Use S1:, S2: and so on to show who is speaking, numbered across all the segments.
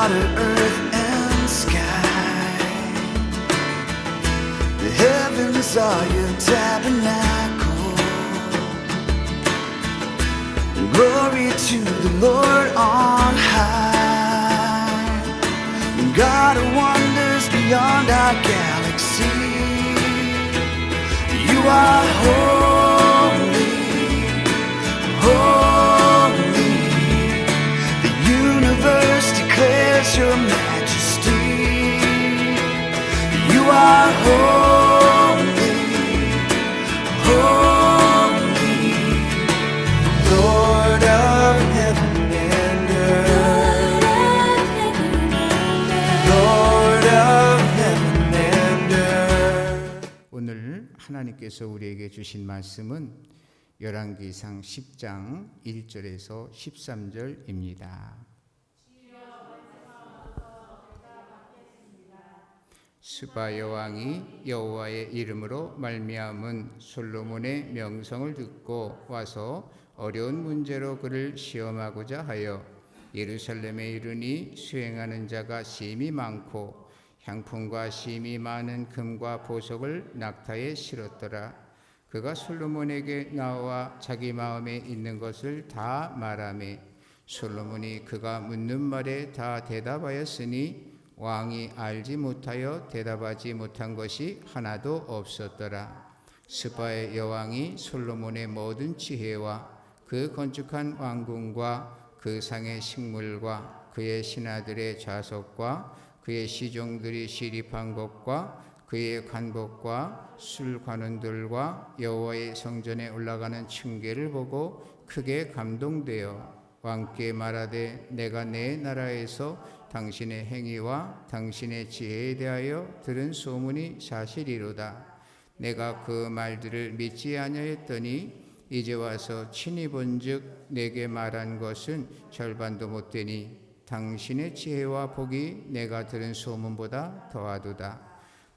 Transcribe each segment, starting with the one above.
S1: water, earth, and sky. The heavens are your tabernacle. Glory to the Lord on high. God of wonders beyond our galaxy. You are holy, holy. The universe declares your majesty. You are holy, holy. Lord of heaven and earth. Lord of heaven and earth.
S2: 오늘 하나님께서 우리에게 주신 말씀은 열왕기상 10장 1절에서 13절입니다. 스바 여왕이 여호와의 이름으로 말미암은 솔로몬의 명성을 듣고 와서 어려운 문제로 그를 시험하고자 하여 예루살렘에 이르니 수행하는 자가 심히 많고 향품과 심히 많은 금과 보석을 낙타에 실었더라. 그가 솔로몬에게 나와 자기 마음에 있는 것을 다 말하매 솔로몬이 그가 묻는 말에 다 대답하였으니 왕이 알지 못하여 대답하지 못한 것이 하나도 없었더라. 스바의 여왕이 솔로몬의 모든 지혜와 그 건축한 왕궁과 그 상의 식물과 그의 신하들의 좌석과 그의 시종들이 시립한 것과 그의 관복과 술관원들과 여호와의 성전에 올라가는 층계를 보고 크게 감동되어 왕께 말하되 내가 내 나라에서 당신의 행위와 당신의 지혜에 대하여 들은 소문이 사실이로다. 내가 그 말들을 믿지 아니하였더니 이제 와서 친히 본즉 내게 말한 것은 절반도 못되니 당신의 지혜와 복이 내가 들은 소문보다 더하도다.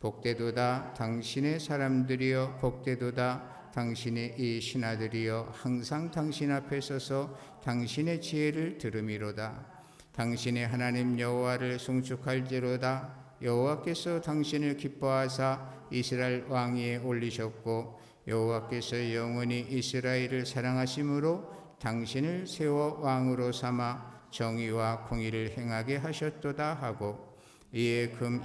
S2: 복되도다 당신의 사람들이여 복되도다 당신의 이 신하들이여 항상 당신 앞에 서서 당신의 지혜를 들음이로다. 당신의 하나님 여호와를 송축할지로다. 여호와께서 당신을 기뻐하사 이스라엘 왕위에 올리셨고 여호와께서 영원히 이스라엘을 사랑하심으로 당신을 세워 왕으로 삼아 정의와 공의를 행하게 하셨도다 하고 이에 금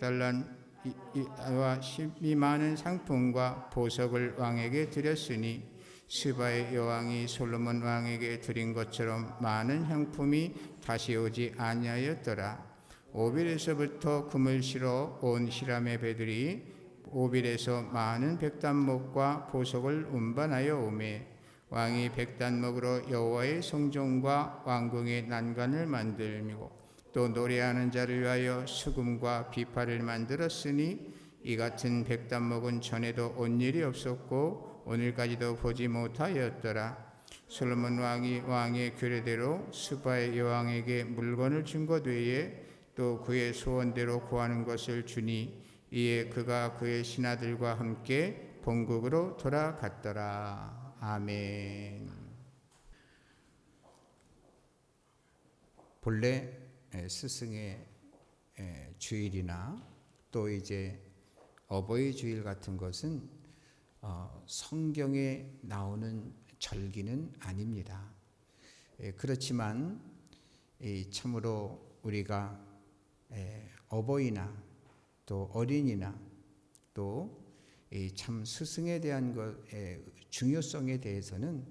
S2: 100달란트와 심히 많은 상품과 보석을 왕에게 드렸으니 스바의 여왕이 솔로몬 왕에게 드린 것처럼 많은 향품이 다시 오지 아니하였더라. 오빌에서부터 금을 실어 온 히람의 배들이 오빌에서 많은 백단목과 보석을 운반하여 오매 왕이 백단목으로 여호와의 성전과 왕궁의 난간을 만들고 또 노래하는 자를 위하여 수금과 비파를 만들었으니 이 같은 백단목은 전에도 온 일이 없었고 오늘까지도 보지 못하였더라. 솔로몬 왕이 왕의 규례대로 스바의 여왕에게 물건을 준 것 외에 또 그의 소원대로 구하는 것을 주니 이에 그가 그의 신하들과 함께 본국으로 돌아갔더라. 아멘. 본래 스승의 주일이나 또 이제 어버이 주일 같은 것은 성경에 나오는 절기는 아닙니다. 그렇지만 참으로 우리가 어버이나 또 어린이나 또 참 스승에 대한 것의 중요성에 대해서는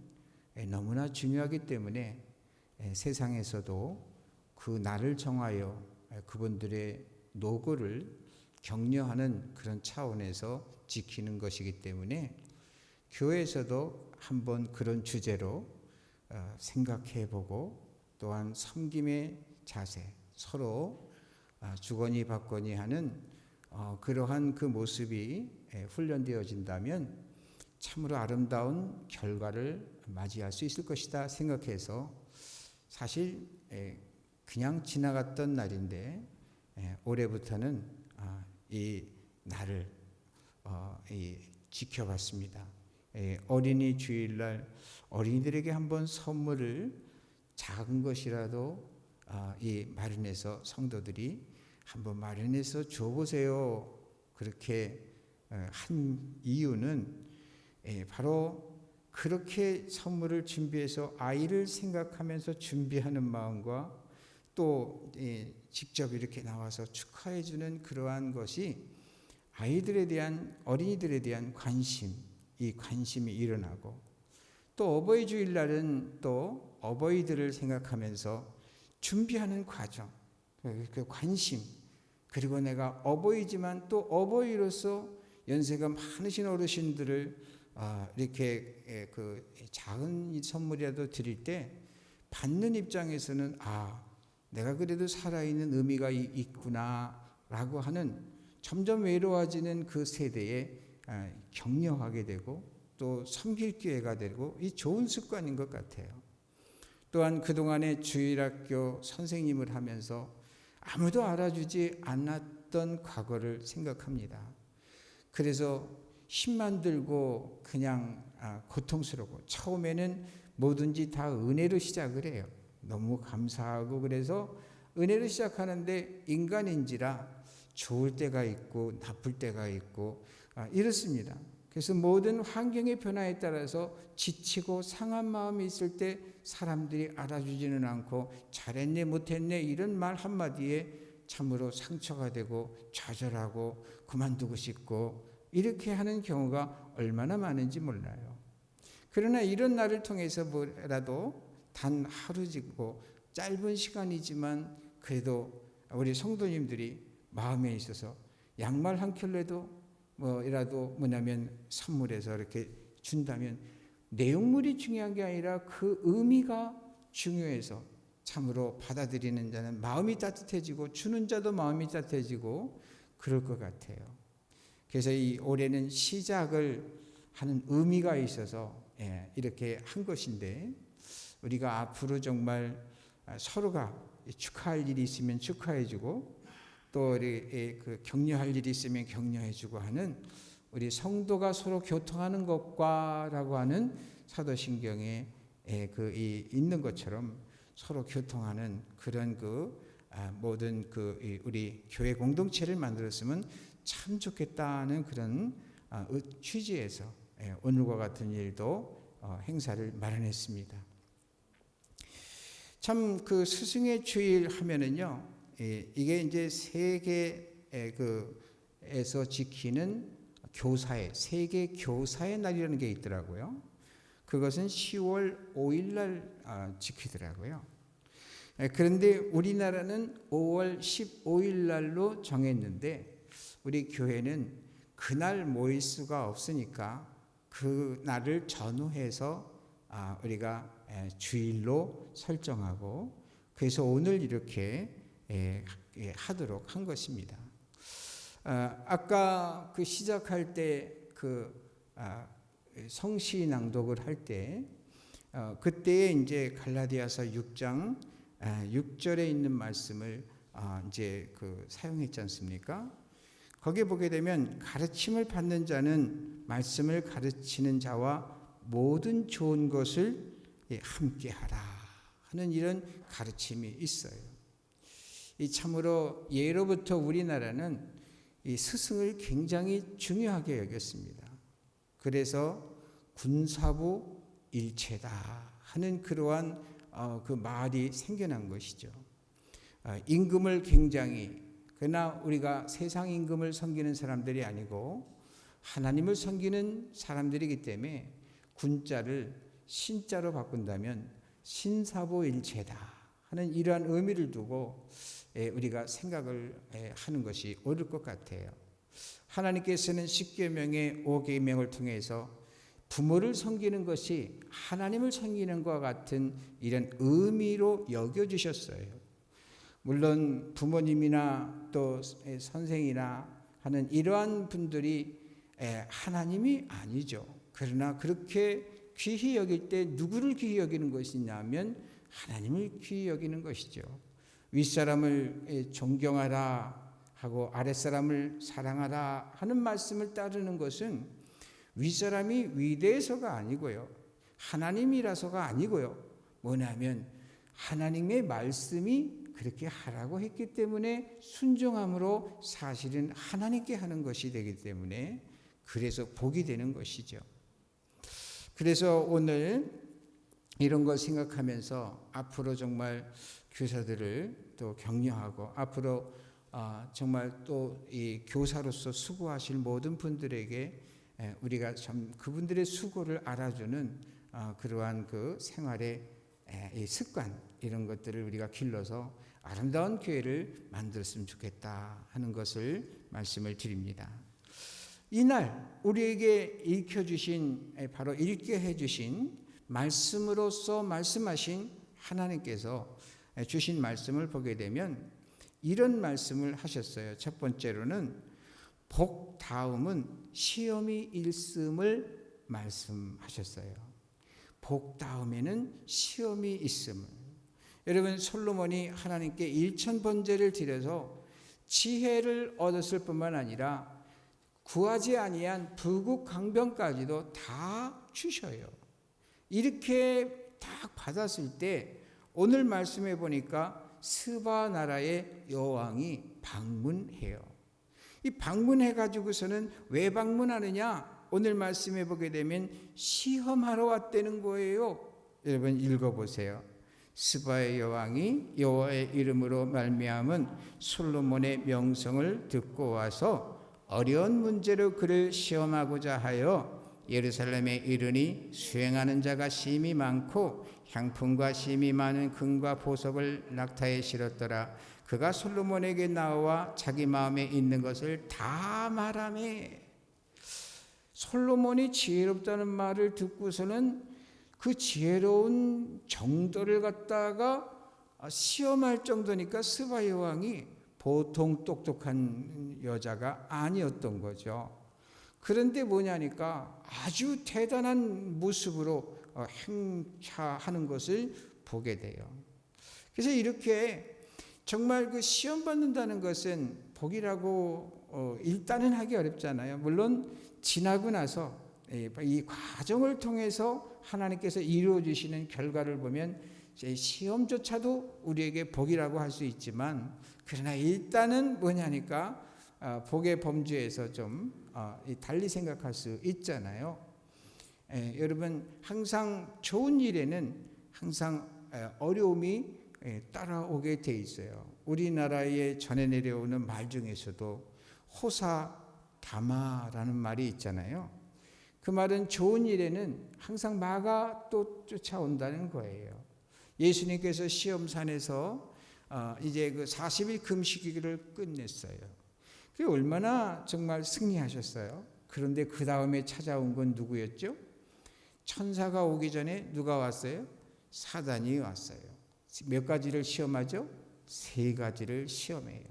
S2: 너무나 중요하기 때문에 세상에서도 그 날을 정하여 그분들의 노고를 격려하는 그런 차원에서 지키는 것이기 때문에 교회에서도 한번 그런 주제로 생각해보고 또한 섬김의 자세, 서로 주거니 받거니 하는 그러한 그 모습이 훈련되어진다면 참으로 아름다운 결과를 맞이할 수 있을 것이다 생각해서 사실 그냥 지나갔던 날인데 올해부터는 이 날을 지켜봤습니다. 어린이 주일날 어린이들에게 한번 선물을 작은 것이라도 이 마련해서 성도들이 한번 마련해서 줘보세요. 그렇게 한 이유는 바로 그렇게 선물을 준비해서 아이를 생각하면서 준비하는 마음과 또 직접 이렇게 나와서 축하해 주는 그러한 것이 아이들에 대한, 어린이들에 대한 관심, 이 관심이 일어나고, 또 어버이 주일날은 또 어버이들을 생각하면서 준비하는 과정, 그 관심, 그리고 내가 어버이지만 또 어버이로서 연세가 많으신 어르신들을 이렇게 그 작은 선물이라도 드릴 때 받는 입장에서는 내가 그래도 살아있는 의미가 있구나라고 하는, 점점 외로워지는 그 세대에 격려하게 되고 또 섬길 기회가 되고, 이 좋은 습관인 것 같아요. 또한 그동안에 주일학교 선생님을 하면서 아무도 알아주지 않았던 과거를 생각합니다. 그래서 힘만 들고 그냥 고통스럽고, 처음에는 뭐든지 다 은혜로 시작을 해요. 너무 감사하고, 그래서 은혜로 시작하는데 인간인지라 좋을 때가 있고 나쁠 때가 있고 이렇습니다. 그래서 모든 환경의 변화에 따라서 지치고 상한 마음이 있을 때 사람들이 알아주지는 않고 잘했네 못했네 이런 말 한마디에 참으로 상처가 되고 좌절하고 그만두고 싶고 이렇게 하는 경우가 얼마나 많은지 몰라요. 그러나 이런 날을 통해서 뭐라도 단 하루지고 짧은 시간이지만 그래도 우리 성도님들이 마음에 있어서 양말 한 켤레도 뭐냐면 선물해서 이렇게 준다면 내용물이 중요한 게 아니라 그 의미가 중요해서 참으로 받아들이는 자는 마음이 따뜻해지고 주는 자도 마음이 따뜻해지고 그럴 것 같아요. 그래서 이 올해는 시작을 하는 의미가 있어서 이렇게 한 것인데, 우리가 앞으로 정말 서로가 축하할 일이 있으면 축하해주고 또 그 격려할 일이 있으면 격려해주고 하는, 우리 성도가 서로 교통하는 것과라고 하는 사도신경에 있는 것처럼 서로 교통하는 그런 모든 우리 교회 공동체를 만들었으면 참 좋겠다는 그런 취지에서 오늘과 같은 일도 행사를 마련했습니다. 참 그 스승의 주일 하면은요, 이게 이제 세계에서 지키는 교사의, 세계 교사의 날이라는 게 있더라고요. 그것은 10월 5일 날 지키더라고요. 그런데 우리나라는 5월 15일 날로 정했는데 우리 교회는 그날 모일 수가 없으니까 그 날을 전후해서 우리가 주일로 설정하고, 그래서 오늘 이렇게 하도록 한 것입니다. 아까 그 시작할 때 성시 낭독을 할 때 그때에 이제 갈라디아서 6장 6절에 있는 말씀을 이제 사용했지 않습니까? 거기에 보게 되면 가르침을 받는 자는 말씀을 가르치는 자와 모든 좋은 것을 함께하라 하는 이런 가르침이 있어요. 이 참으로 예로부터 우리나라는 이 스승을 굉장히 중요하게 여겼습니다. 그래서 군사부 일체다 하는 그러한 그 말이 생겨난 것이죠. 임금을 굉장히, 그러나 우리가 세상 임금을 섬기는 사람들이 아니고 하나님을 섬기는 사람들이기 때문에 군자를 신자로 바꾼다면 신사부일체다 하는 이러한 의미를 두고 우리가 생각을 하는 것이 옳을 것 같아요. 하나님께서는 10계명의 5계명을 통해서 부모를 섬기는 것이 하나님을 섬기는 것과 같은 이런 의미로 여겨주셨어요. 물론 부모님이나 또 선생이나 하는 이러한 분들이 하나님이 아니죠. 그러나 그렇게 귀히 여길 때 누구를 귀히 여기는 것이냐면 하나님을 귀히 여기는 것이죠. 윗사람을 존경하라 하고 아랫사람을 사랑하라 하는 말씀을 따르는 것은 윗사람이 위대해서가 아니고요, 하나님이라서가 아니고요, 뭐냐면 하나님의 말씀이 그렇게 하라고 했기 때문에 순종함으로 사실은 하나님께 하는 것이 되기 때문에 그래서 복이 되는 것이죠. 그래서 오늘 이런 걸 생각하면서 앞으로 정말 교사들을 또 격려하고 앞으로 정말 또 이 교사로서 수고하실 모든 분들에게 우리가 참 그분들의 수고를 알아주는 그러한 그 생활의 이 습관 이런 것들을 우리가 길러서 아름다운 교회를 만들었으면 좋겠다 하는 것을 말씀을 드립니다. 이날 우리에게 읽혀주신 바로 읽게 해주신 말씀으로서 말씀하신 하나님께서 주신 말씀을 보게 되면 이런 말씀을 하셨어요. 첫 번째로는 복 다음은 시험이 있음을 말씀하셨어요. 복 다음에는 시험이 있음을. 여러분 솔로몬이 하나님께 1000번제를 드려서 지혜를 얻었을 뿐만 아니라 구하지 아니한 부국 강병까지도 다 주셔요. 이렇게 딱 받았을 때 오늘 말씀해 보니까 스바 나라의 여왕이 방문해요. 이 방문해 가지고서는 왜 방문하느냐? 오늘 말씀해 보게 되면 시험하러 왔다는 거예요. 여러분 읽어보세요. 스바의 여왕이 여호와의 이름으로 말미암은 솔로몬의 명성을 듣고 와서 어려운 문제로 그를 시험하고자 하여 예루살렘에 이르니 수행하는 자가 심히 많고 향품과 심히 많은 금과 보석을 낙타에 실었더라. 그가 솔로몬에게 나와 자기 마음에 있는 것을 다 말하매. 솔로몬이 지혜롭다는 말을 듣고서는 그 지혜로운 정도를 갖다가 시험할 정도니까 스바 여왕이 보통 똑똑한 여자가 아니었던 거죠. 그런데 뭐냐니까 아주 대단한 모습으로 행차하는 것을 보게 돼요. 그래서 이렇게 정말 그 시험 받는다는 것은 복이라고 일단은 하기 어렵잖아요. 물론 지나고 나서 이 과정을 통해서 하나님께서 이루어 주시는 결과를 보면 시험조차도 우리에게 복이라고 할 수 있지만 그러나 일단은 뭐냐니까 복의 범주에서 좀 달리 생각할 수 있잖아요. 여러분 항상 좋은 일에는 항상 어려움이 따라오게 돼 있어요. 우리나라에 전해 내려오는 말 중에서도 호사다마라는 말이 있잖아요. 그 말은 좋은 일에는 항상 마가 또 쫓아온다는 거예요. 예수님께서 시험산에서 이제 그 40일 금식일을 끝냈어요. 그게 얼마나 정말 승리하셨어요. 그런데 그 다음에 찾아온 건 누구였죠? 천사가 오기 전에 누가 왔어요? 사단이 왔어요. 몇 가지를 시험하죠? 3가지를 시험해요.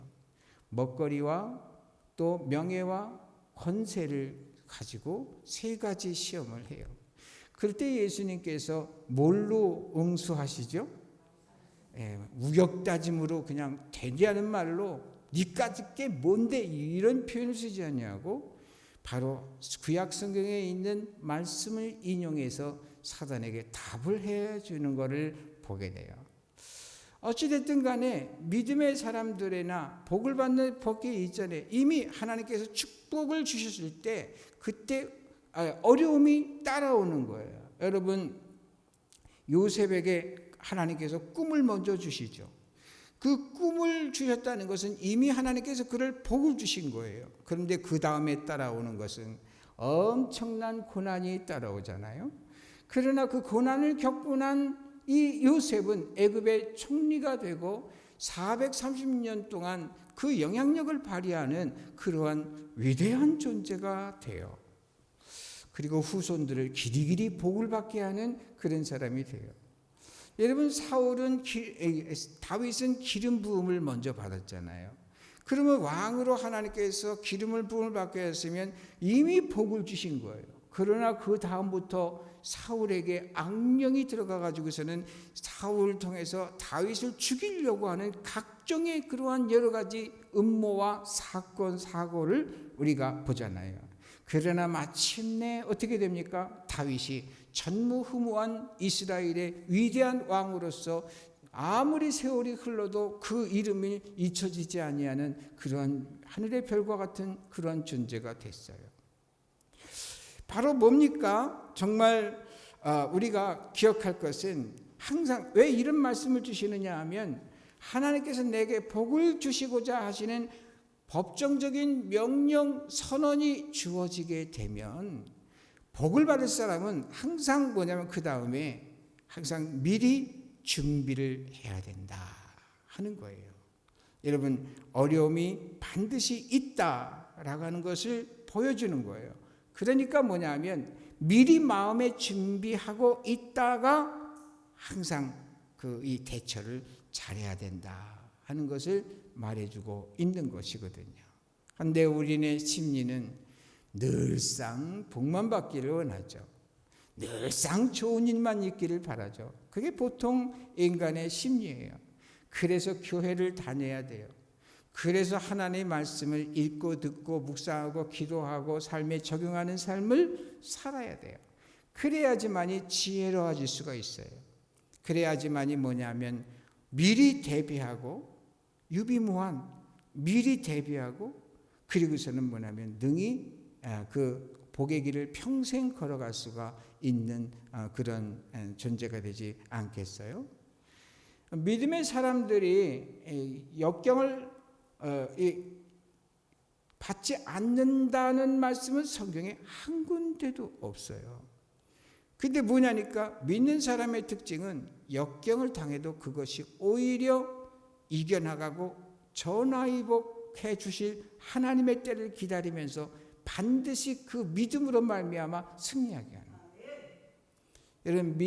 S2: 먹거리와 또 명예와 권세를 가지고 3가지 시험을 해요. 그럴 때 예수님께서 뭘로 응수하시죠? 우격다짐으로 그냥 대리하는 말로 니까짓 게 뭔데 이런 표현을 쓰지 않냐고 바로 구약 성경에 있는 말씀을 인용해서 사단에게 답을 해주는 것을 보게 돼요. 어찌됐든 간에 믿음의 사람들이나 복을 받기 이전에 이미 하나님께서 축복을 주셨을 때 그때 어려움이 따라오는 거예요. 여러분 요셉에게 하나님께서 꿈을 먼저 주시죠. 그 꿈을 주셨다는 것은 이미 하나님께서 그를 복을 주신 거예요. 그런데 그 다음에 따라오는 것은 엄청난 고난이 따라오잖아요. 그러나 그 고난을 겪고 난 이 요셉은 애굽의 총리가 되고 430년 동안 그 영향력을 발휘하는 그러한 위대한 존재가 돼요. 그리고 후손들을 길이길이 복을 받게 하는 그런 사람이 돼요. 여러분 다윗은 기름 부음을 먼저 받았잖아요. 그러면 왕으로 하나님께서 기름을 부음을 받게 했으면 이미 복을 주신 거예요. 그러나 그 다음부터 사울에게 악령이 들어가 가지고서는 사울을 통해서 다윗을 죽이려고 하는 각종의 그러한 여러 가지 음모와 사건 사고를 우리가 보잖아요. 그러나 마침내 어떻게 됩니까? 다윗이 전무후무한 이스라엘의 위대한 왕으로서 아무리 세월이 흘러도 그 이름이 잊혀지지 아니하는 그러한 하늘의 별과 같은 그러한 존재가 됐어요. 바로 뭡니까? 정말 우리가 기억할 것은 항상 왜 이런 말씀을 주시느냐 하면 하나님께서 내게 복을 주시고자 하시는 법정적인 명령 선언이 주어지게 되면 복을 받을 사람은 항상 뭐냐면 그 다음에 항상 미리 준비를 해야 된다 하는 거예요. 여러분, 어려움이 반드시 있다라고 하는 것을 보여주는 거예요. 그러니까 뭐냐면 미리 마음에 준비하고 있다가 항상 이 대처를 잘해야 된다 하는 것을 말해주고 있는 것이거든요. 그런데 우리의 심리는 늘상 복만 받기를 원하죠. 늘상 좋은 일만 있기를 바라죠. 그게 보통 인간의 심리예요. 그래서 교회를 다녀야 돼요. 그래서 하나님의 말씀을 읽고 듣고 묵상하고 기도하고 삶에 적용하는 삶을 살아야 돼요. 그래야지만이 지혜로워질 수가 있어요. 그래야지만이 뭐냐면 미리 대비하고 유비무환 미리 대비하고 그리고서는 뭐냐면 능히 그 복의 길을 평생 걸어갈 수가 있는 그런 존재가 되지 않겠어요? 믿음의 사람들이 역경을 받지 않는다는 말씀은 성경에 한 군데도 없어요. 근데 뭐냐니까 믿는 사람의 특징은 역경을 당해도 그것이 오히려 이겨나가고 전화위복해 주실 하나님의 때를 기다리면서 반드시 그 믿음으로 말미암아 승리하게 하는 거예요. 여러분,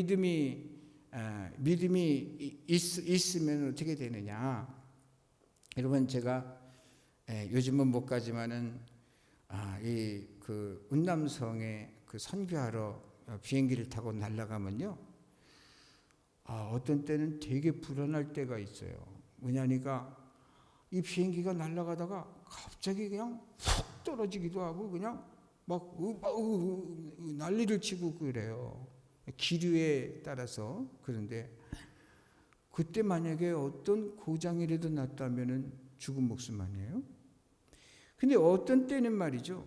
S2: 믿음이 있으면 어떻게 되느냐? 여러분, 제가 요즘은 못 가지만은 그 운남성에 그 선교하러 비행기를 타고 날아가면요, 어떤 때는 되게 불안할 때가 있어요. 뭐냐니까 이 비행기가 날아가다가 갑자기 그냥 훅 떨어지기도 하고 그냥 막 난리를 치고 그래요. 기류에 따라서. 그런데 그때 만약에 어떤 고장이라도 났다면은 죽은 목숨 아니에요? 근데 어떤 때는 말이죠.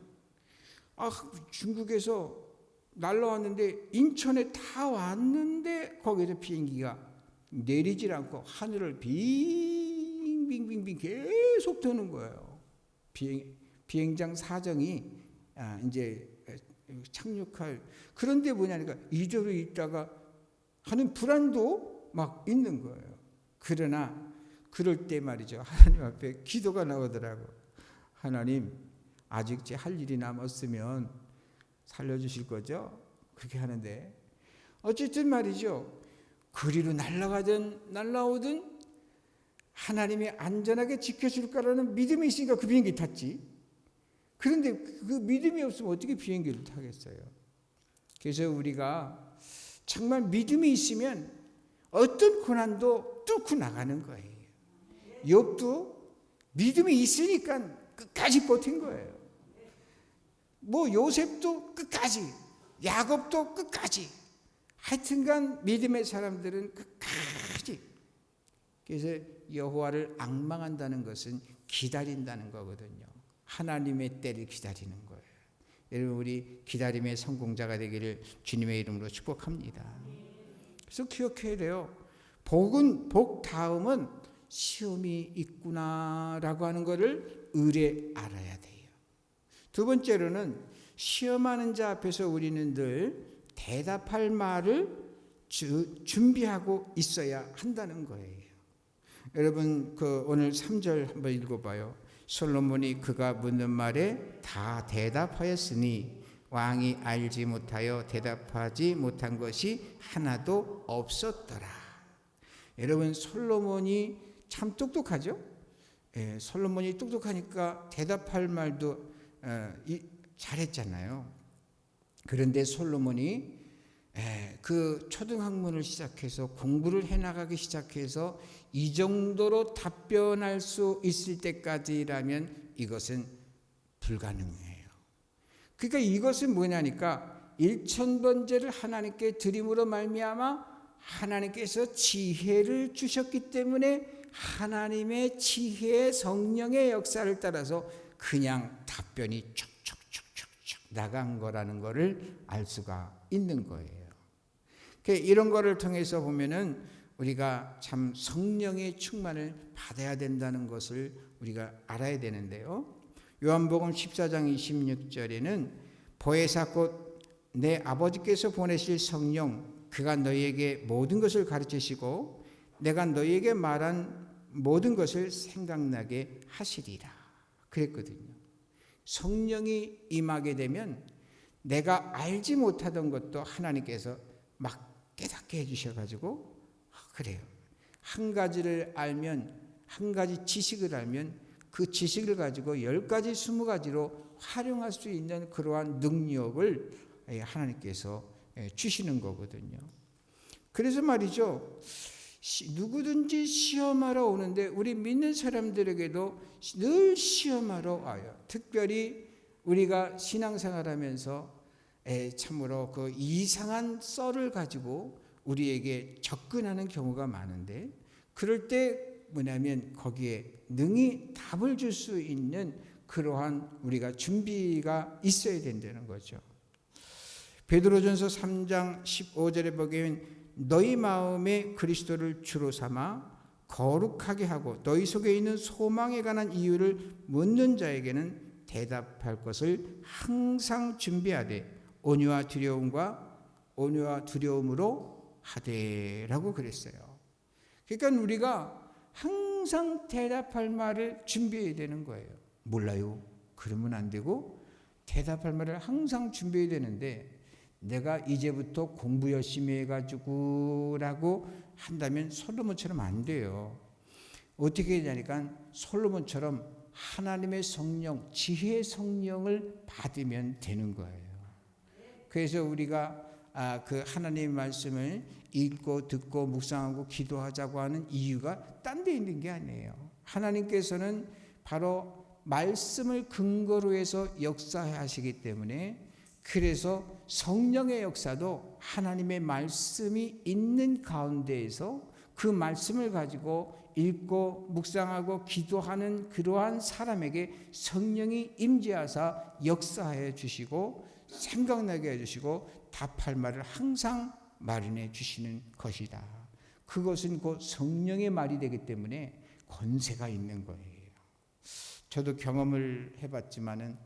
S2: 중국에서 날라왔는데 인천에 다 왔는데 거기서 비행기가 내리질 않고 하늘을 빙빙빙빙 계속 도는 거예요. 비행장 사정이 이제 착륙할, 그런데 뭐냐니까 이대로 있다가 하는 불안도 막 있는 거예요. 그러나 그럴 때 말이죠, 하나님 앞에 기도가 나오더라고. 하나님, 아직 제 할 일이 남았으면 살려주실 거죠? 그렇게 하는데 어쨌든 말이죠, 그리로 날아가든 날아오든 하나님이 안전하게 지켜줄 거라는 믿음이 있으니까 그 비행기 탔지. 그런데 그 믿음이 없으면 어떻게 비행기를 타겠어요? 그래서 우리가 정말 믿음이 있으면 어떤 고난도 뚫고 나가는 거예요. 욥도 믿음이 있으니까 끝까지 버틴 거예요. 요셉도 끝까지, 야곱도 끝까지, 하여튼간 믿음의 사람들은 끝까지. 그래서 여호와를 앙망한다는 것은 기다린다는 거거든요. 하나님의 때를 기다리는 거예요. 여러분, 우리 기다림의 성공자가 되기를 주님의 이름으로 축복합니다. 그래서 기억해야 돼요. 복 다음은 시험이 있구나라고 하는 것을 의뢰 알아야 돼요. 두 번째로는 시험하는 자 앞에서 우리는 늘 대답할 말을 준비하고 있어야 한다는 거예요. 여러분, 오늘 3절 한번 읽어봐요. 솔로몬이 그가 묻는 말에 다 대답하였으니 왕이 알지 못하여 대답하지 못한 것이 하나도 없었더라. 여러분, 솔로몬이 참 똑똑하죠? 솔로몬이 똑똑하니까 대답할 말도 잘했잖아요. 그런데 솔로몬이 그 초등학문을 시작해서 공부를 해나가기 시작해서 이 정도로 답변할 수 있을 때까지라면 이것은 불가능해요. 그러니까 이것은 뭐냐니까 1000번제를 하나님께 드림으로 말미암아 하나님께서 지혜를 주셨기 때문에 하나님의 지혜의 성령의 역사를 따라서 그냥 답변이 촉촉촉촉촉 나간 거라는 것을 알 수가 있는 거예요. 이런 거를 통해서 보면은 우리가 참 성령의 충만을 받아야 된다는 것을 우리가 알아야 되는데요. 요한복음 14장 26절에는 보혜사 곧 내 아버지께서 보내실 성령 그가 너희에게 모든 것을 가르치시고 내가 너희에게 말한 모든 것을 생각나게 하시리라 그랬거든요. 성령이 임하게 되면 내가 알지 못하던 것도 하나님께서 막 깨닫게 해주셔가지고 그래요. 한 가지를 알면 한 가지 지식을 알면 그 지식을 가지고 10가지 20가지로 활용할 수 있는 그러한 능력을 하나님께서 주시는 거거든요. 그래서 말이죠. 누구든지 시험하러 오는데 우리 믿는 사람들에게도 늘 시험하러 와요. 특별히 우리가 신앙생활하면서 참으로 그 이상한 썰을 가지고 우리에게 접근하는 경우가 많은데 그럴 때 뭐냐면 거기에 능히 답을 줄 수 있는 그러한 우리가 준비가 있어야 된다는 거죠. 베드로전서 3장 15절에 보면 너희 마음에 그리스도를 주로 삼아 거룩하게 하고 너희 속에 있는 소망에 관한 이유를 묻는 자에게는 대답할 것을 항상 준비하되 온유와 두려움으로 하되라고 그랬어요. 그러니까 우리가 항상 대답할 말을 준비해야 되는 거예요. 몰라요. 그러면 안 되고 대답할 말을 항상 준비해야 되는데 내가 이제부터 공부 열심히 해가지고 라고 한다면 솔로몬처럼 안 돼요. 어떻게 되냐니까 솔로몬처럼 하나님의 성령, 지혜의 성령을 받으면 되는 거예요. 그래서 우리가 그 하나님의 말씀을 읽고 듣고 묵상하고 기도하자고 하는 이유가 딴 데 있는 게 아니에요. 하나님께서는 바로 말씀을 근거로 해서 역사하시기 때문에 그래서 성령의 역사도 하나님의 말씀이 있는 가운데에서 그 말씀을 가지고 읽고 묵상하고 기도하는 그러한 사람에게 성령이 임재하사 역사해 주시고 생각나게 해주시고 답할 말을 항상 마련해 주시는 것이다. 그것은 곧 성령의 말이 되기 때문에 권세가 있는 거예요. 저도 경험을 해봤지만은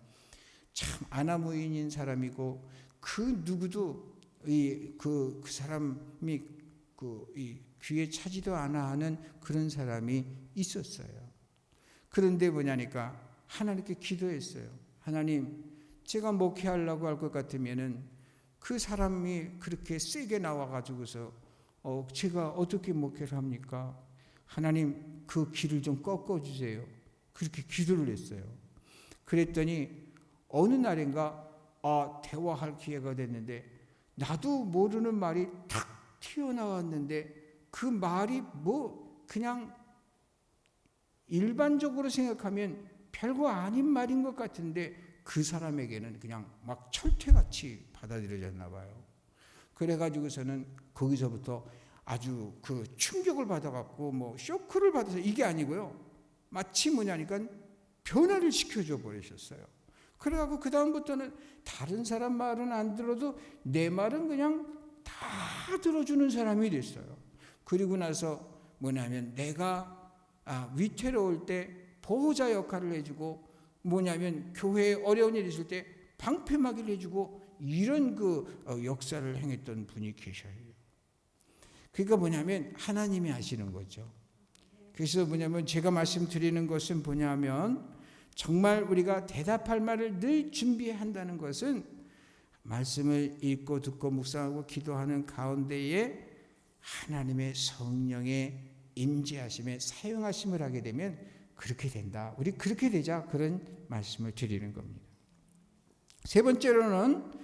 S2: 참 아나무인인 사람이고 그 누구도 그 사람이 이 귀에 차지도 않아 하는 그런 사람이 있었어요. 그런데 뭐냐니까 하나님께 기도했어요. 하나님, 제가 목회하려고 할 것 같으면은 그 사람이 그렇게 세게 나와가지고서 제가 어떻게 목회를 합니까? 하나님 그 길을 좀 꺾어주세요. 그렇게 기도를 했어요. 그랬더니 어느 날인가 대화할 기회가 됐는데 나도 모르는 말이 탁 튀어나왔는데 그 말이 그냥 일반적으로 생각하면 별거 아닌 말인 것 같은데 그 사람에게는 그냥 막 철퇴같이 받아들여졌나 봐요. 그래가지고서는 거기서부터 아주 그 충격을 받아갖고 쇼크를 받아서 이게 아니고요. 마치 뭐냐니까 변화를 시켜줘 버리셨어요. 그래갖고 그 다음부터는 다른 사람 말은 안 들어도 내 말은 그냥 다 들어주는 사람이 됐어요. 그리고 나서 뭐냐면 내가 위태로울 때 보호자 역할을 해주고 뭐냐면 교회에 어려운 일이 있을 때 방패막이를 해주고 이런 역사를 행했던 분이 계셔요. 그러니까 뭐냐면 하나님이 하시는 거죠. 그래서 뭐냐면 제가 말씀드리는 것은 뭐냐면 정말 우리가 대답할 말을 늘 준비한다는 것은 말씀을 읽고 듣고 묵상하고 기도하는 가운데에 하나님의 성령의 임재하심에 사용하심을 하게 되면 그렇게 된다. 우리 그렇게 되자 그런 말씀을 드리는 겁니다. 세 번째로는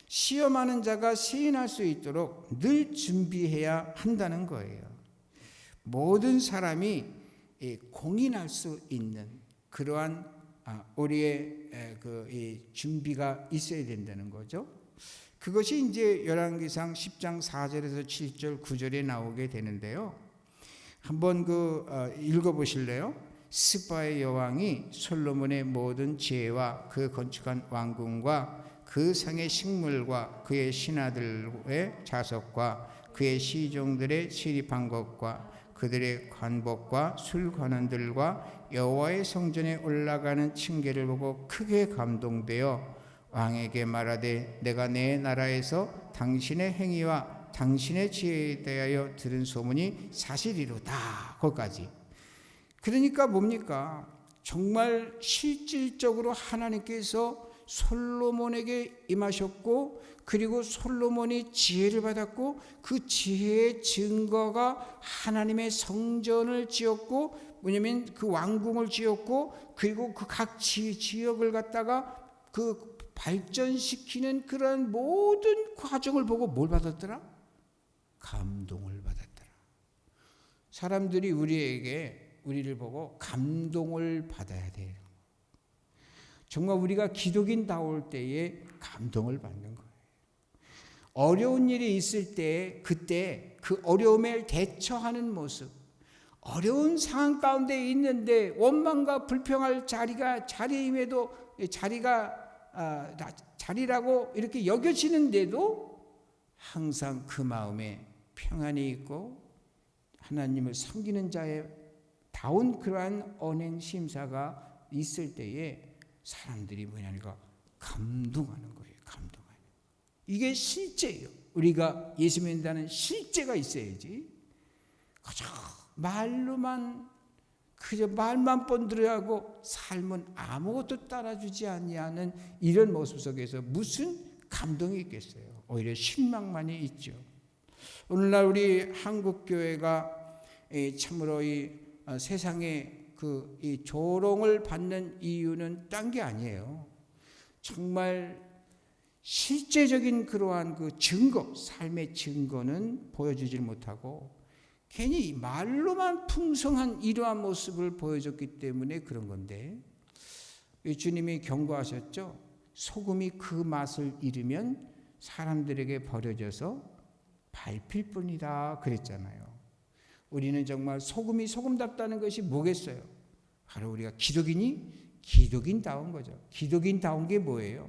S2: 시험하는 자가 시인할 수 있도록 늘 준비해야 한다는 거예요. 모든 사람이 공인할 수 있는 그러한 우리의 이 준비가 있어야 된다는 거죠. 그것이 이제 열왕기상 10장 4절에서 7절 9절에 나오게 되는데요. 한번 읽어보실래요? 스바의 여왕이 솔로몬의 모든 지혜와 그 건축한 왕궁과 그 상의 식물과 그의 신하들의 자석과 그의 시종들의 시립한 것과 그들의 관복과 술관원들과 여호와의 성전에 올라가는 층계를 보고 크게 감동되어 왕에게 말하되 내가 내 나라에서 당신의 행위와 당신의 지혜에 대하여 들은 소문이 사실이로다. 거기까지. 그러니까 뭡니까? 정말 실질적으로 하나님께서 솔로몬에게 임하셨고, 그리고 솔로몬이 지혜를 받았고, 그 지혜의 증거가 하나님의 성전을 지었고, 뭐냐면 그 왕궁을 지었고, 그리고 그 각 지역을 갖다가 그 발전시키는 그런 모든 과정을 보고 뭘 받았더라? 감동을 받았더라. 사람들이 우리를 보고 감동을 받아야 돼요. 정말 우리가 기독인다울 때에 감동을 받는 거예요. 어려운 일이 있을 때 그때 그 어려움에 대처하는 모습, 어려운 상황 가운데 있는데 원망과 불평할 자리임에도 자리라고 이렇게 여겨지는데도 항상 그 마음에 평안이 있고 하나님을 섬기는 자의 다운 그러한 언행 심사가 있을 때에 사람들이 뭐냐니까 감동하는 거예요. 감동하는. 이게 실제예요. 우리가 예수 믿는다는 실제가 있어야지. 그저 그저 말만 번들어하고 삶은 아무것도 따라주지 아니하는 이런 모습 속에서 무슨 감동이 있겠어요. 오히려 실망만이 있죠. 오늘날 우리 한국 교회가 참으로 이 세상에 이 조롱을 받는 이유는 딴 게 아니에요. 정말 실제적인 그러한 그 증거, 삶의 증거는 보여주질 못하고 괜히 말로만 풍성한 이러한 모습을 보여줬기 때문에 그런 건데, 주님이 경고하셨죠. 소금이 그 맛을 잃으면 사람들에게 버려져서 밟힐 뿐이다 그랬잖아요. 우리는 정말 소금이 소금답다는 것이 뭐겠어요? 바로 우리가 기독인다운 거죠. 기독인다운 게 뭐예요?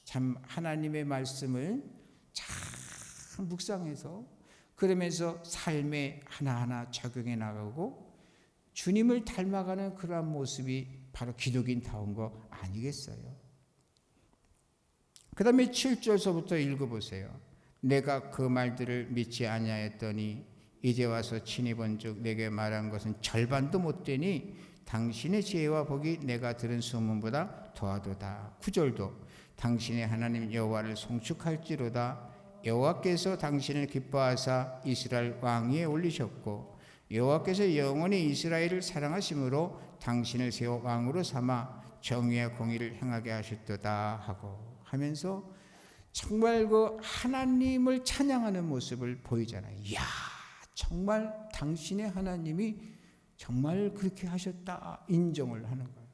S2: 참 하나님의 말씀을 잘 묵상해서 그러면서 삶에 하나하나 적용해 나가고 주님을 닮아가는 그러한 모습이 바로 기독인다운 거 아니겠어요? 그 다음에 7절서부터 읽어보세요. 내가 그 말들을 믿지 아니하였더니 이제 와서 친히 본즉 내게 말한 것은 절반도 못 되니 당신의 지혜와 복이 내가 들은 소문보다 더하도다. 9절도 당신의 하나님 여호와를 송축할지로다. 여호와께서 당신을 기뻐하사 이스라엘 왕위에 올리셨고 여호와께서 영원히 이스라엘을 사랑하심으로 당신을 세워 왕으로 삼아 정의와 공의를 행하게 하셨도다 하고 하면서 정말 그 하나님을 찬양하는 모습을 보이잖아요. 이야, 정말 당신의 하나님이 정말 그렇게 하셨다 인정을 하는 거예요.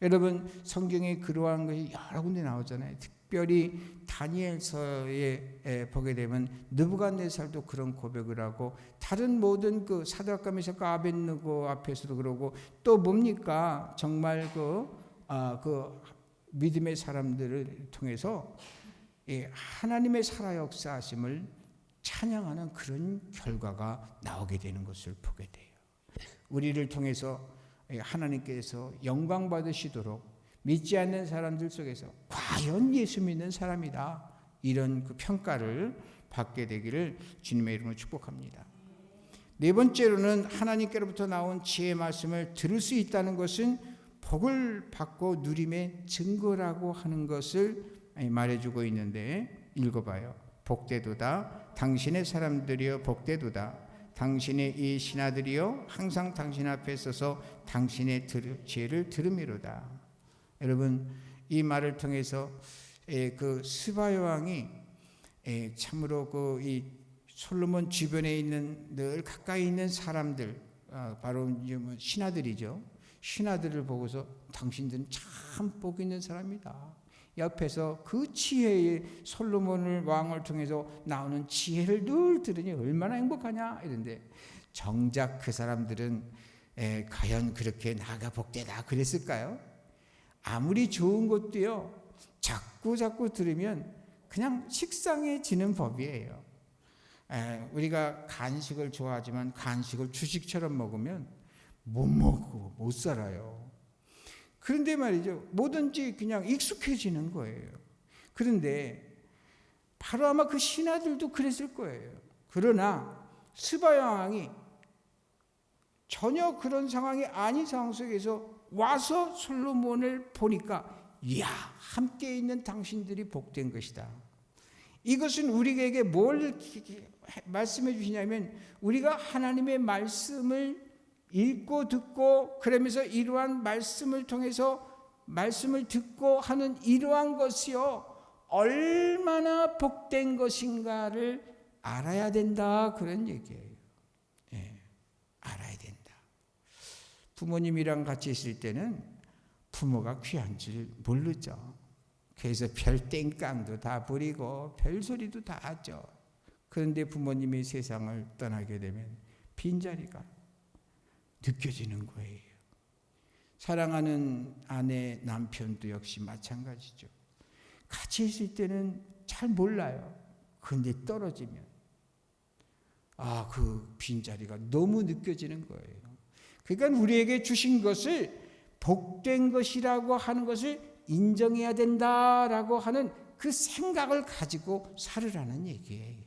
S2: 여러분 성경에 그러한 것이 여러 군데 나오잖아요. 특별히 다니엘서에 보게 되면 느부갓네살도 그런 고백을 하고 다른 모든 그 사드락과 메삭과 아벳느고 앞에서도 그러고 또 뭡니까 정말 그 믿음의 사람들을 통해서 하나님의 살아 역사하심을 찬양하는 그런 결과가 나오게 되는 것을 보게 돼요. 우리를 통해서 하나님께서 영광 받으시도록 믿지 않는 사람들 속에서 과연 예수 믿는 사람이다 이런 그 평가를 받게 되기를 주님의 이름으로 축복합니다. 네 번째로는 하나님께로부터 나온 지혜의 말씀을 들을 수 있다는 것은 복을 받고 누림의 증거라고 하는 것을 말해주고 있는데 읽어봐요. 복되도다 당신의 사람들이여 복되도다 당신의 이 신하들이여 항상 당신 앞에 서서 당신의 지혜를 들음이로다. 여러분 이 말을 통해서 그 스바 여왕이 참으로 그 이 솔로몬 주변에 있는 늘 가까이 있는 사람들 바로 이제 신하들이죠. 신하들을 보고서 당신들은 참 복 있는 사람이다. 옆에서 그 지혜의 솔로몬을 왕을 통해서 나오는 지혜를 늘 들으니 얼마나 행복하냐 이런데, 정작 그 사람들은 과연 그렇게 나가 복되다 그랬을까요? 아무리 좋은 것도요, 자꾸 들으면 그냥 식상해지는 법이에요. 우리가 간식을 좋아하지만 간식을 주식처럼 먹으면 못 먹고 못 살아요. 그런데 말이죠, 뭐든지 그냥 익숙해지는 거예요. 그런데 바로 아마 그 신하들도 그랬을 거예요. 그러나 스바 왕이 전혀 그런 상황이 아닌 상황 속에서 와서 솔로몬을 보니까, 이야, 함께 있는 당신들이 복된 것이다. 이것은 우리에게 뭘 말씀해 주시냐면, 우리가 하나님의 말씀을 읽고 듣고 그러면서 이러한 말씀을 통해서 말씀을 듣고 하는 이러한 것이요, 얼마나 복된 것인가를 알아야 된다, 그런 얘기예요. 알아야 된다. 부모님이랑 같이 있을 때는 부모가 귀한 줄 모르죠. 그래서 별 땡깡도 다 부리고 별소리도 다 하죠. 그런데 부모님이 세상을 떠나게 되면 빈자리가 느껴지는 거예요. 사랑하는 아내, 남편도 역시 마찬가지죠. 같이 있을 때는 잘 몰라요. 그런데 떨어지면 그 빈자리가 너무 느껴지는 거예요. 그러니까 우리에게 주신 것을 복된 것이라고 하는 것을 인정해야 된다라고 하는 그 생각을 가지고 살으라는 얘기예요.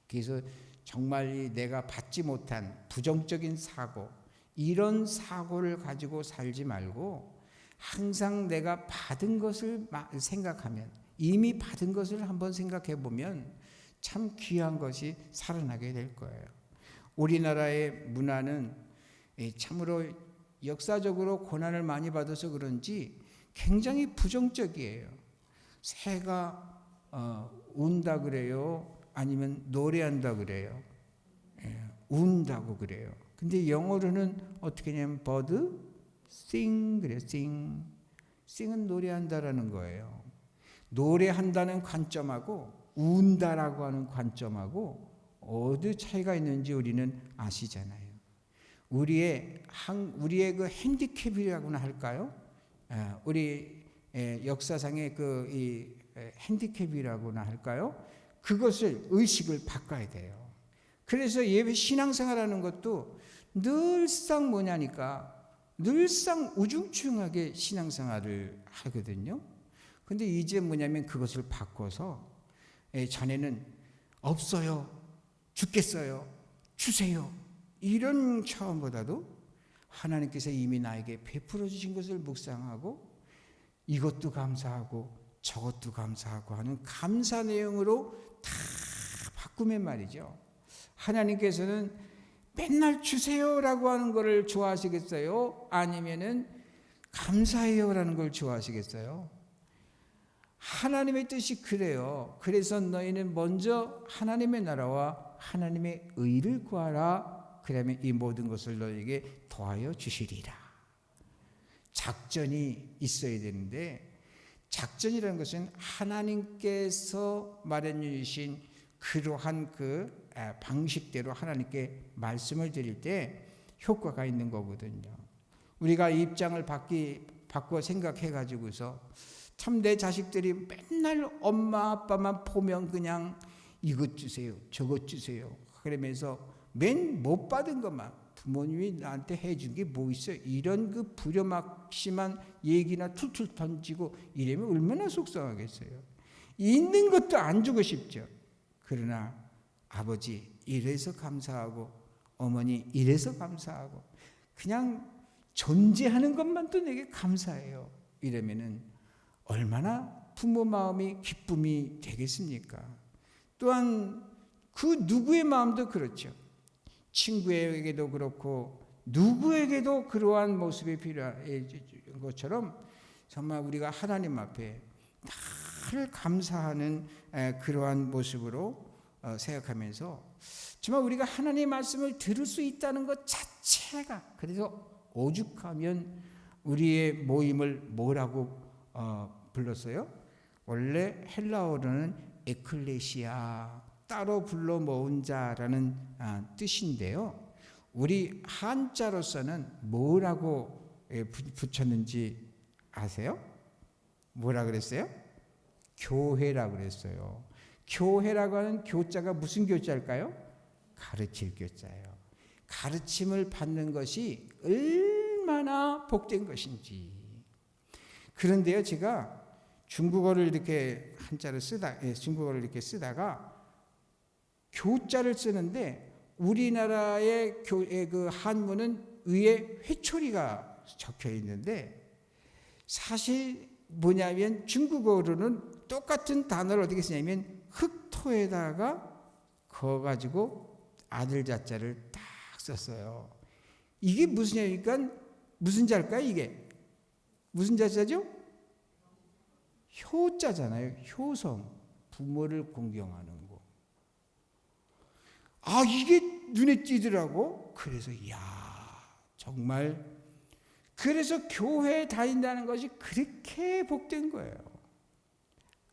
S2: 그래서 정말 내가 받지 못한 부정적인 사고, 이런 사고를 가지고 살지 말고 항상 내가 받은 것을 생각하면, 이미 받은 것을 한번 생각해 보면 참 귀한 것이 살아나게 될 거예요. 우리나라의 문화는 참으로 역사적으로 고난을 많이 받아서 그런지 굉장히 부정적이에요. 새가 운다 그래요? 아니면 노래한다 그래요? 운다고 그래요. 근데 영어로는 어떻게 하냐면 bird sing 그래요. sing. sing은 노래한다라는 거예요. 노래한다는 관점하고 운다라고 하는 관점하고 어디 차이가 있는지 우리는 아시잖아요. 우리의 그 핸디캡이라고나 할까요? 우리 역사상의 이 핸디캡이라고나 할까요? 그것을 의식을 바꿔야 돼요. 그래서 예배 신앙생활하는 것도 늘상 뭐냐니까, 늘상 우중충하게 신앙생활을 하거든요. 근데 이제 뭐냐면 그것을 바꿔서 자네는 없어요, 죽겠어요, 주세요, 이런 차원보다도 하나님께서 이미 나에게 베풀어 주신 것을 묵상하고 이것도 감사하고 저것도 감사하고 하는 감사 내용으로 다 바꾸면 말이죠. 하나님께서는 맨날 주세요라고 하는 것을 좋아하시겠어요? 아니면은 감사해요라는 걸 좋아하시겠어요? 하나님의 뜻이 그래요. 그래서 너희는 먼저 하나님의 나라와 하나님의 의를 구하라. 그러면 이 모든 것을 너희에게 더하여 주시리라. 작전이 있어야 되는데, 작전이라는 것은 하나님께서 마련해 주신 그러한 그 방식대로 하나님께 말씀을 드릴 때 효과가 있는 거거든요. 우리가 입장을 바꿔 생각해 가지고서 참 내 자식들이 맨날 엄마 아빠만 보면 그냥 이것 주세요, 저것 주세요 그러면서 맨 못 받은 것만, 부모님이 나한테 해준 게 뭐 있어요, 이런 그 부려막심한 얘기나 툴툴 던지고 이러면 얼마나 속상하겠어요. 있는 것도 안 주고 싶죠. 그러나 아버지 이래서 감사하고 어머니 이래서 감사하고 그냥 존재하는 것만도 내게 감사해요. 이러면은 얼마나 부모 마음이 기쁨이 되겠습니까? 또한 그 누구의 마음도 그렇죠. 친구에게도 그렇고 누구에게도 그러한 모습이 필요한 것처럼 정말 우리가 하나님 앞에 늘 감사하는 그러한 모습으로 생각하면서 정말 우리가 하나님의 말씀을 들을 수 있다는 것 자체가, 그래서 오죽하면 우리의 모임을 뭐라고 불렀어요? 원래 헬라어로는 에클레시아, 따로 불러 모은 자라는 뜻인데요. 우리 한자로서는 뭐라고 붙였는지 아세요? 뭐라 그랬어요? 교회라고 그랬어요. 교회라고 하는 교자가 무슨 교자일까요? 가르칠 교자예요. 가르침을 받는 것이 얼마나 복된 것인지. 그런데요, 제가 중국어를 이렇게 중국어를 이렇게 쓰다가 교자를 쓰는데 우리나라의 그 한문은 위에 회초리가 적혀 있는데 사실 뭐냐면 중국어로는 똑같은 단어를 어떻게 쓰냐면 흑토에다가 그어가지고 아들 자자를 딱 썼어요. 이게 무슨 자일까요? 이게 무슨 자자죠? 효자잖아요. 효성, 부모를 공경하는 거. 이게 눈에 띄더라고. 그래서 정말 그래서 교회에 다닌다는 것이 그렇게 복된 거예요.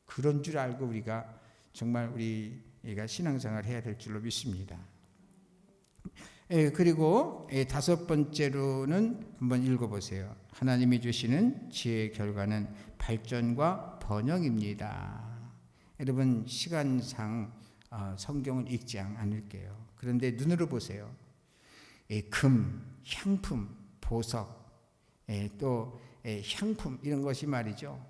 S2: 그런 줄 알고 우리가 정말 우리가 신앙생활을 해야 될 줄로 믿습니다. 그리고 다섯 번째로는 한번 읽어보세요. 하나님이 주시는 지혜의 결과는 발전과 번영입니다. 여러분 시간상 성경을 읽지 않을게요. 그런데 눈으로 보세요. 금, 향품, 보석, 또 향품 이런 것이 말이죠.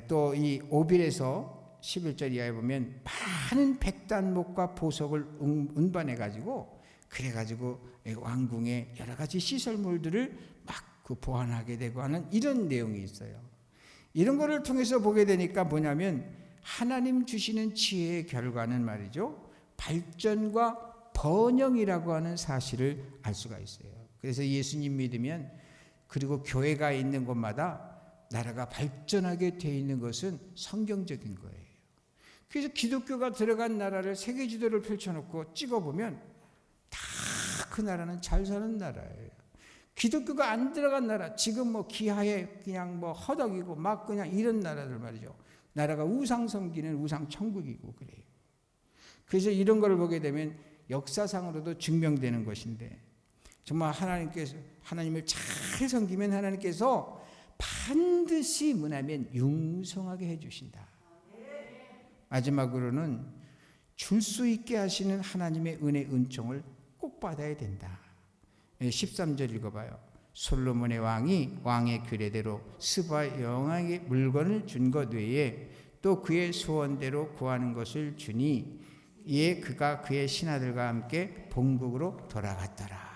S2: 또 이 오빌에서 11절 이하에 보면 많은 백단목과 보석을 운반해 가지고 그래가지고 왕궁의 여러 가지 시설물들을 막 보완하게 되고 하는 이런 내용이 있어요. 이런 거를 통해서 보게 되니까 뭐냐면 하나님 주시는 지혜의 결과는 말이죠. 발전과 번영이라고 하는 사실을 알 수가 있어요. 그래서 예수님 믿으면 그리고 교회가 있는 곳마다 나라가 발전하게 되어 있는 것은 성경적인 거예요. 그래서 기독교가 들어간 나라를 세계 지도를 펼쳐놓고 찍어보면 다 그 나라는 잘 사는 나라예요. 기독교가 안 들어간 나라, 지금 뭐 기하에 그냥 뭐 허덕이고 막 그냥 이런 나라들 말이죠. 나라가 우상 섬기는 우상 천국이고 그래요. 그래서 이런 걸 보게 되면 역사상으로도 증명되는 것인데 정말 하나님을 잘 섬기면 하나님께서 반드시 뭐냐면 융성하게 해주신다. 마지막으로는 줄 수 있게 하시는 하나님의 은혜 은총을 꼭 받아야 된다. 13절 읽어봐요. 솔로몬의 왕이 왕의 규례대로 스바 여왕에게 물건을 준 것 외에 또 그의 소원대로 구하는 것을 주니 이에 그가 그의 신하들과 함께 본국으로 돌아갔더라.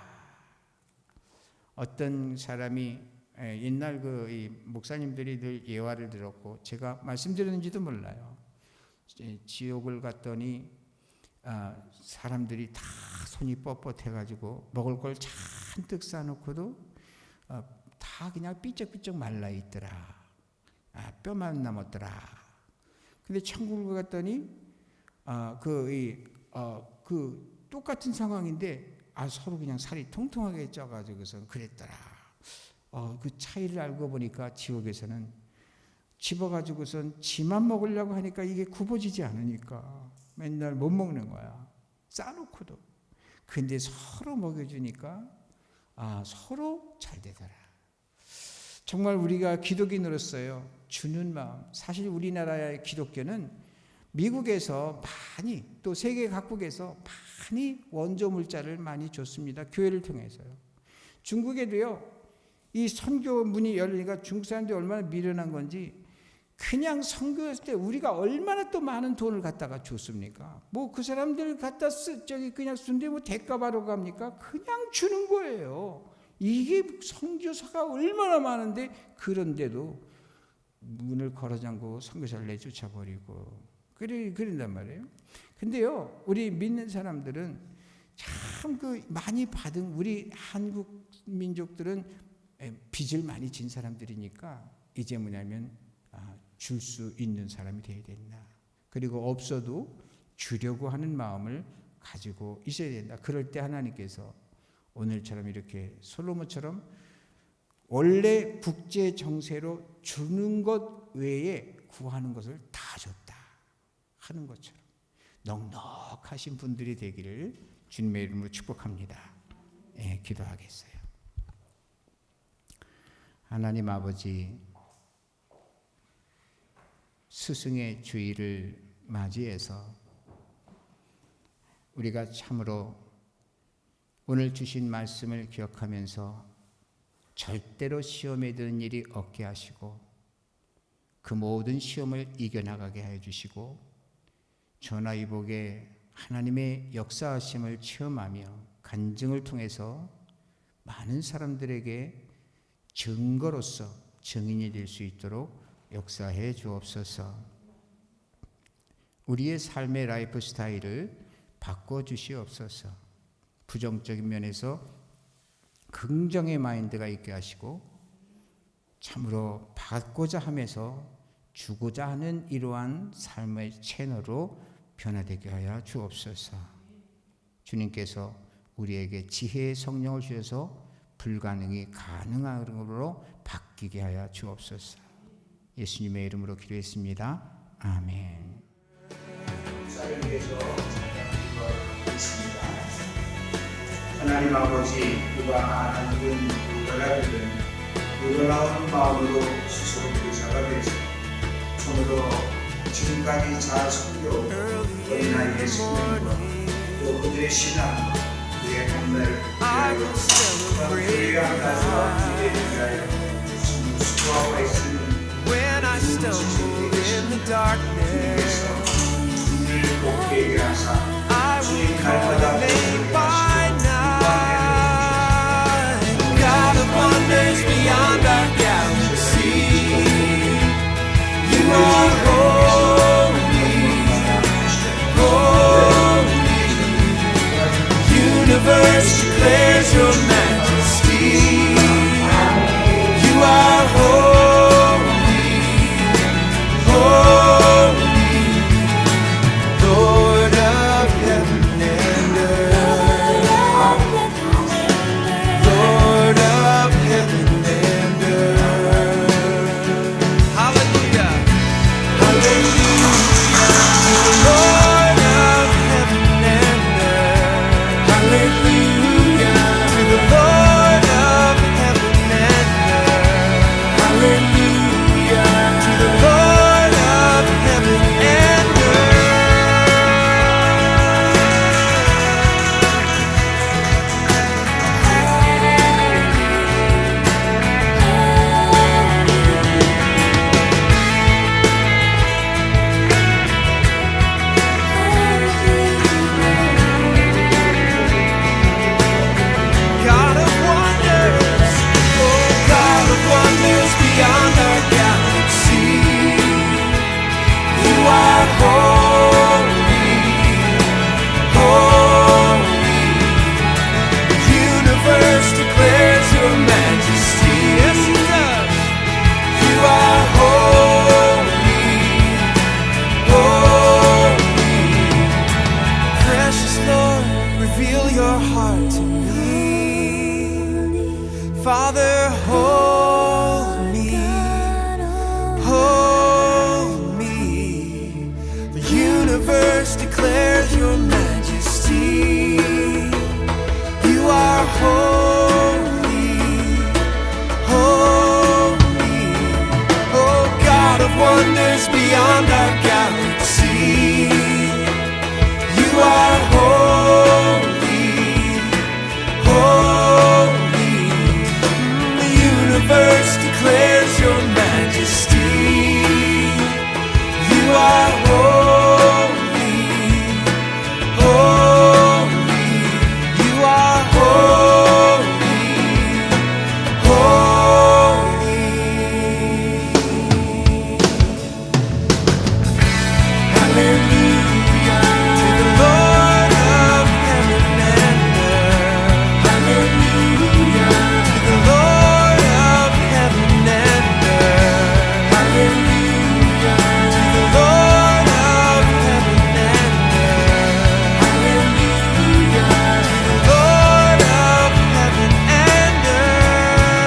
S2: 어떤 사람이 옛날 이 목사님들이 늘 예화를 들었고 제가 말씀드렸는지도 몰라요. 지옥을 갔더니 사람들이 다 손이 뻣뻣해가지고 먹을 걸 잔뜩 싸놓고도 다 그냥 삐쩍삐쩍 말라있더라. 뼈만 남았더라. 근데 천국을 갔더니 그 똑같은 상황인데 서로 그냥 살이 통통하게 쪄가지고서 그랬더라. 그 차이를 알고 보니까 지옥에서는 집어가지고선 지만 먹으려고 하니까 이게 굽어지지 않으니까 맨날 못 먹는 거야. 싸놓고도. 근데 서로 먹여주니까 서로 잘 되더라. 정말 우리가 기독인으로서요. 주는 마음. 사실 우리나라의 기독교는 미국에서 많이 또 세계 각국에서 많이 원조 물자를 많이 줬습니다. 교회를 통해서요. 중국에도요. 이 선교 문이 열리니까 중국 사람들이 얼마나 미련한 건지 그냥 선교했을 때 우리가 얼마나 또 많은 돈을 갖다가 줬습니까? 뭐 그 사람들 갖다 그냥 순대 뭐 대가 바로 갑니까? 그냥 주는 거예요. 이게 선교사가 얼마나 많은데 그런데도 문을 걸어 잠그고 선교사를 내쫓아 버리고 그런단 말이에요. 근데요, 우리 믿는 사람들은 참 많이 받은 우리 한국 민족들은 빚을 많이 진 사람들이니까 이제 뭐냐면 줄 수 있는 사람이 되어야 된다. 그리고 없어도 주려고 하는 마음을 가지고 있어야 된다. 그럴 때 하나님께서 오늘처럼 이렇게 솔로몬처럼 원래 국제 정세로 주는 것 외에 구하는 것을 다 줬다 하는 것처럼 넉넉하신 분들이 되기를 주님의 이름으로 축복합니다. 기도하겠어요. 하나님 아버지, 스승의 주일을 맞이해서 우리가 참으로 오늘 주신 말씀을 기억하면서 절대로 시험에 드는 일이 없게 하시고 그 모든 시험을 이겨나가게 하여 주시고 전화위복에 하나님의 역사하심을 체험하며 간증을 통해서 많은 사람들에게 증거로서 증인이 될 수 있도록 역사해 주옵소서. 우리의 삶의 라이프 스타일을 바꿔주시옵소서. 부정적인 면에서 긍정의 마인드가 있게 하시고 참으로 받고자 하면서 주고자 하는 이러한 삶의 채널로 변화되게 하여 주옵소서. 주님께서 우리에게 지혜의 성령을 주셔서 불가능이 가능함으로 바뀌게 하여 주옵소서. 예수님의 이름으로 기도했습니다. 아멘.
S3: 하나님 아버지, 누가 하나님은 누구라 되든 누구라는 마음으로 스스로 부자가 되서 참으로 지금까지 잘 섬겨 어린아이의 신앙과 또 그들의 신앙과 그의 감매를 위하여 교회의 하나님과 기대를 위하여 수고하고 있으니
S1: When I stumble in the darkness,
S3: 우리를 돕게 하사
S1: I will
S3: 주님
S1: call
S3: 날마다
S1: your name by night. God of wonders beyond our galaxy, you are holy, holy. Universe declares your majesty. You are holy. Father, hold me, hold me. The universe declares your majesty. You are holy, holy. Oh, God of wonders beyond our galaxy. You are holy, holy. The universe declares your majesty. You are holy, holy. You are holy, holy. Hallelujah to the Lord of heaven and earth. Hallelujah to the Lord of heaven and earth. Hallelujah to the Lord of heaven and earth. Hallelujah to the Lord of heaven and earth.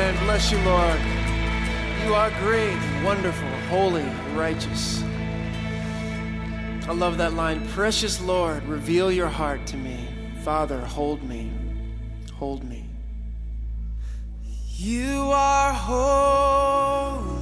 S4: Amen. Bless you, Lord. You are great, wonderful, holy, righteous. I love that line. Precious Lord, reveal your heart to me. Father, hold me. Hold me. You are holy.